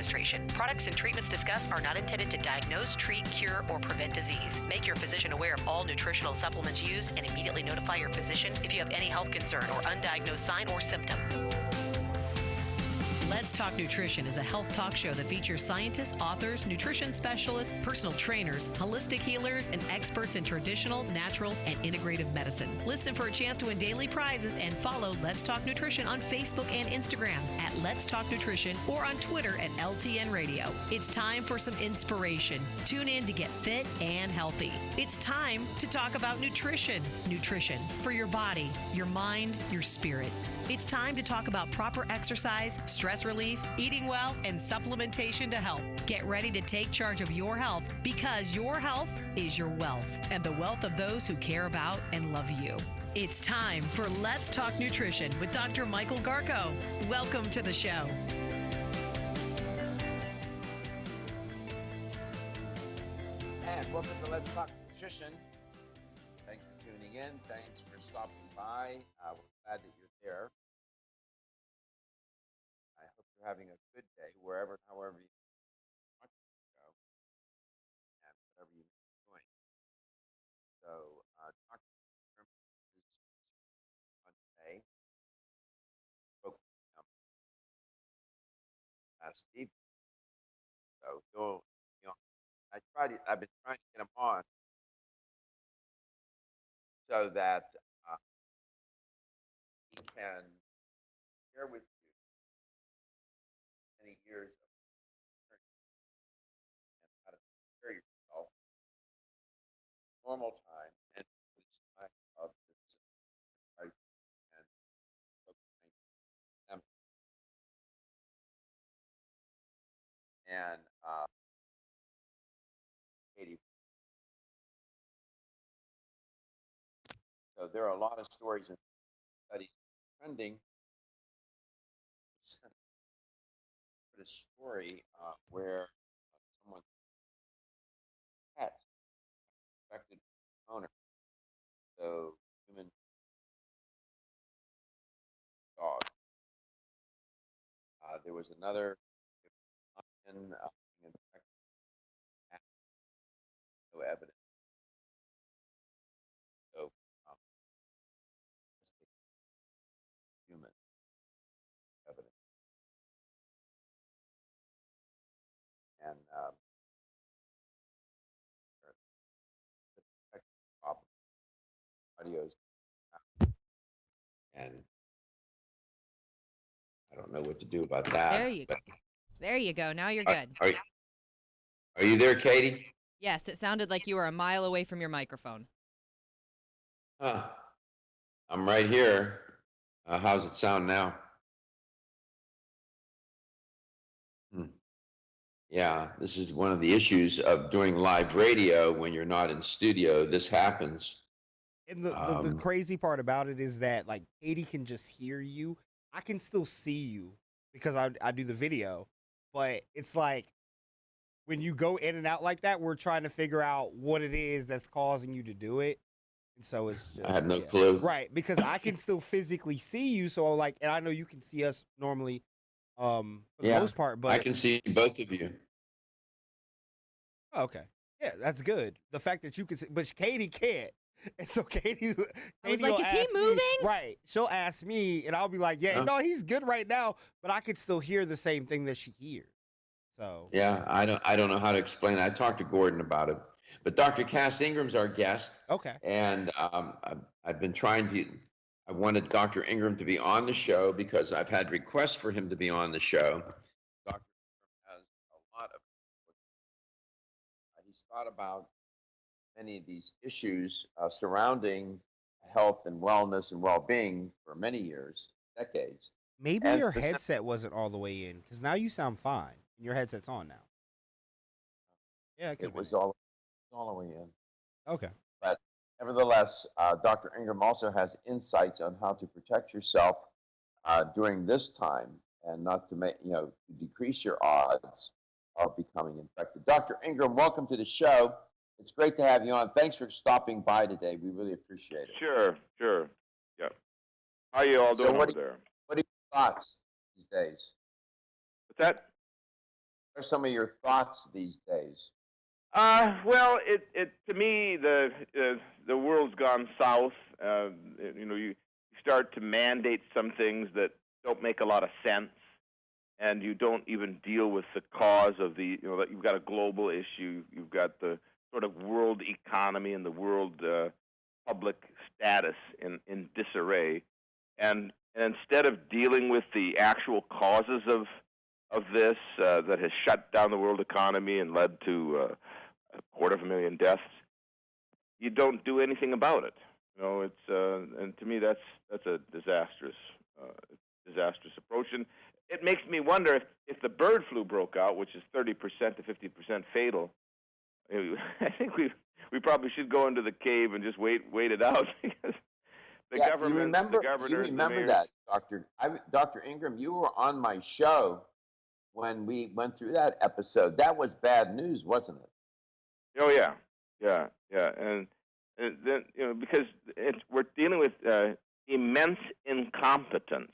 Administration. Products and treatments discussed are not intended to diagnose, treat, cure, or prevent disease. Make your physician aware of all nutritional supplements used and immediately notify your physician if you have any health concern or undiagnosed sign or symptom. Let's Talk Nutrition is a health talk show that features scientists, authors, nutrition specialists, personal trainers, holistic healers, and experts in traditional, natural, and integrative medicine. Listen for a chance to win daily prizes and follow Let's Talk Nutrition on Facebook and Instagram at Let's Talk Nutrition or on Twitter at LTN Radio. It's time for some inspiration. Tune in to get fit and healthy. It's time to talk about nutrition. Nutrition for your body, your mind, your spirit. It's time to talk about proper exercise, stress relief, eating well, and supplementation to help. Get ready to take charge of your health because your health is your wealth and the wealth of those who care about and love you. It's time for Let's Talk Nutrition with Dr. Michael Garko. Welcome to the show. And welcome to Let's Talk Nutrition. Thanks for tuning in. Thanks for stopping by. We're glad that you're there. I hope you're having a good day, wherever, however you want to go, and whatever you're doing. So, Dr. is on today. Spoke with him last evening. So, I've been trying to get him on so that he can share with you many years of experience and how to prepare yourself normal time and this time of this crisis and COVID-19 pandemic. And Katie, so there are a lot of stories and studies trending. But a story where someone's pet affected owner, so human dog. There was another infected cat, no evidence. So human evidence. And the problem audios, and I don't know what to do about that. There you go. There you go. Now you're good. Are you there, Katie? Yes, it sounded like you were a mile away from your microphone. Huh. I'm right here. How's it sound now? Yeah, this is one of the issues of doing live radio when you're not in studio. This happens. And the crazy part about it is that, like, Katie can just hear you. I can still see you because I do the video. But it's like when you go in and out like that, we're trying to figure out what it is that's causing you to do it. And so it's just, I have no clue. Right, because I can still physically see you. So, like, and I know you can see us normally for the most part. But I can see both of you. Okay. Yeah, that's good. The fact that you can see, but Katie can't. And so Katie I was like, will is he ask me- moving? Right. She'll ask me, and I'll be like, yeah, no, he's good right now, but I could still hear the same thing that she hears. So Yeah, I don't know how to explain it. I talked to Gordon about it. But Dr. Cass Ingram's our guest. Okay. And I've been trying to, I wanted Dr. Ingram to be on the show because I've had requests for him to be on the show. Dr. Ingram has a lot of, he's thought about many of these issues surrounding health and wellness and well-being for many years, decades. Maybe And your headset wasn't all the way in, because now you sound fine. And your headset's on now. Yeah, it was all the way in. Okay. But nevertheless, Dr. Ingram also has insights on how to protect yourself during this time and not to make, to decrease your odds of becoming infected. Dr. Ingram, welcome to the show. It's great to have you on. Thanks for stopping by today. We really appreciate it. Sure. Yeah. How you all doing over there? What are your thoughts these days? What's that? What are some of your thoughts these days? Well, to me the world's gone south. You start to mandate some things that don't make a lot of sense, and you don't even deal with the cause of that you've got a global issue. You've got the sort of world economy and the world public status in disarray, and instead of dealing with the actual causes of this that has shut down the world economy and led to 250,000 deaths, you don't do anything about it. And to me that's a disastrous approach. And it makes me wonder if the bird flu broke out, which is 30% to 50% fatal. I think we probably should go into the cave and just wait it out because the government, you governors, remember that, Dr. Ingram. You were on my show when we went through that episode. That was bad news, wasn't it? Oh yeah, and then because we're dealing with immense incompetence,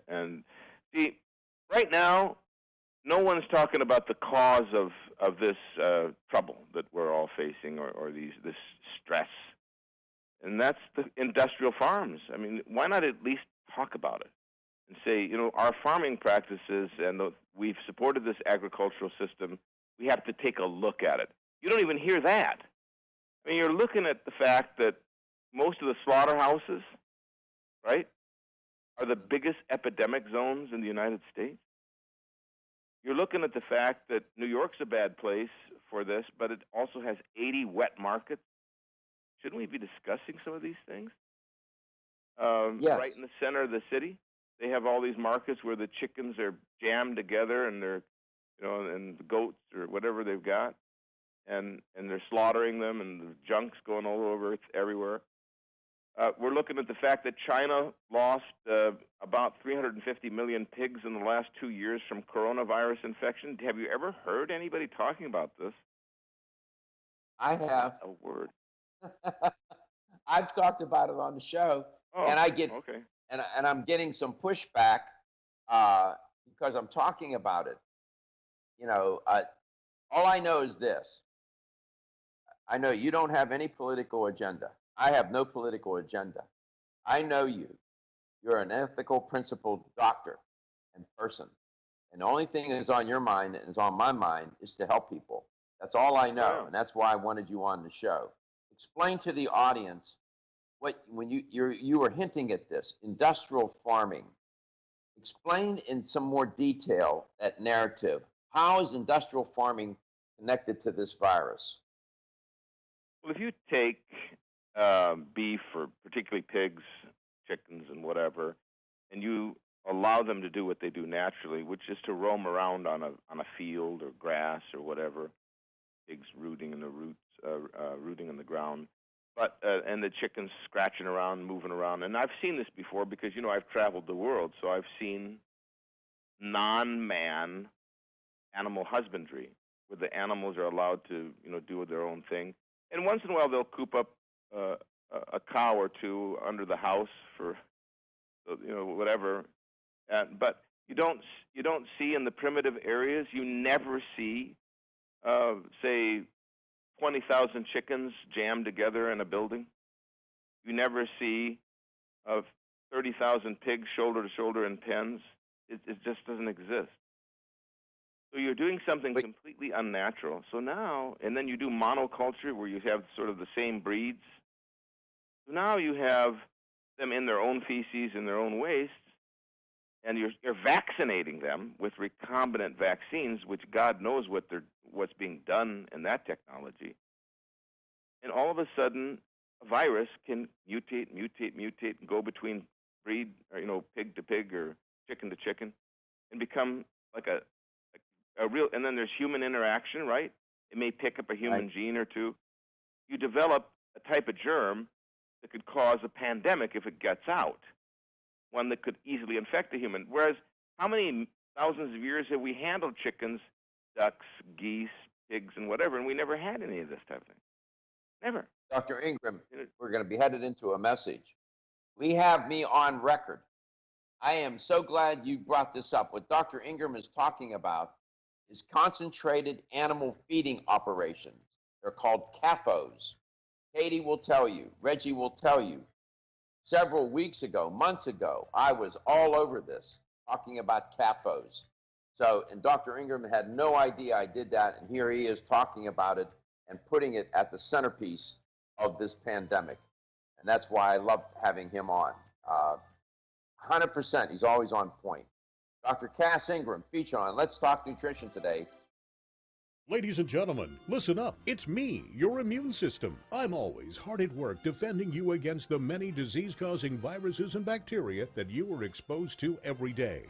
and see, right now, no one's talking about the cause of this trouble that we're all facing, or this stress, and that's the industrial farms. I mean, why not at least talk about it and say, our farming practices, and we've supported this agricultural system. We have to take a look at it. You don't even hear that. I mean, you're looking at the fact that most of the slaughterhouses, right, are the biggest epidemic zones in the United States. You're looking at the fact that New York's a bad place for this, but it also has 80 wet markets. Shouldn't we be discussing some of these things? Yes. Right in the center of the city, they have all these markets where the chickens are jammed together, and they're and the goats or whatever they've got, and they're slaughtering them, and the junk's going all over everywhere. We're looking at the fact that China lost about 350 million pigs in the last 2 years from coronavirus infection. Have you ever heard anybody talking about this? I have. A word. I've talked about it on the show, and I get okay. And I'm getting some pushback because I'm talking about it. All I know is this. I know you don't have any political agenda. I have no political agenda. I know you. You're an ethical, principled doctor and person. And the only thing that's on your mind and is on my mind is to help people. That's all I know, Yeah. and that's why I wanted you on the show. Explain to the audience when you were hinting at this industrial farming. Explain in some more detail that narrative. How is industrial farming connected to this virus? Well, if you take beef, or particularly pigs, chickens, and whatever, and you allow them to do what they do naturally, which is to roam around on a field or grass or whatever, pigs rooting in the rooting in the ground, but and the chickens scratching around, moving around. And I've seen this before because I've traveled the world, so I've seen non-man animal husbandry, where the animals are allowed to do their own thing, and once in a while they'll coop up a cow or two under the house for whatever, but you don't see in the primitive areas. You never see say 20,000 chickens jammed together in a building. You never see 30,000 pigs shoulder to shoulder in pens. It just doesn't exist. So you're doing something completely unnatural. So now, and then you do monoculture where you have sort of the same breeds. So now you have them in their own feces, in their own wastes, and you're vaccinating them with recombinant vaccines, which God knows what's being done in that technology. And all of a sudden, a virus can mutate, and go between breed, or pig to pig or chicken to chicken, and become like a real. And then there's human interaction, right? It may pick up a human gene or two. You develop a type of germ that could cause a pandemic if it gets out, one that could easily infect a human. Whereas, how many thousands of years have we handled chickens, ducks, geese, pigs, and whatever, and we never had any of this type of thing? Never. Dr. Ingram, we're going to be headed into a message. We have me on record. I am so glad you brought this up. What Dr. Ingram is talking about is concentrated animal feeding operations. They're called CAFOs. Katie will tell you, Reggie will tell you, several weeks ago, months ago, I was all over this, talking about CAFOs. So, and Dr. Ingram had no idea I did that, and here he is talking about it and putting it at the centerpiece of this pandemic. And that's why I love having him on. 100%, he's always on point. Dr. Cass Ingram, feature on Let's Talk Nutrition today. Ladies and gentlemen, listen up. It's me, your immune system. I'm always hard at work defending you against the many disease-causing viruses and bacteria that you are exposed to every day.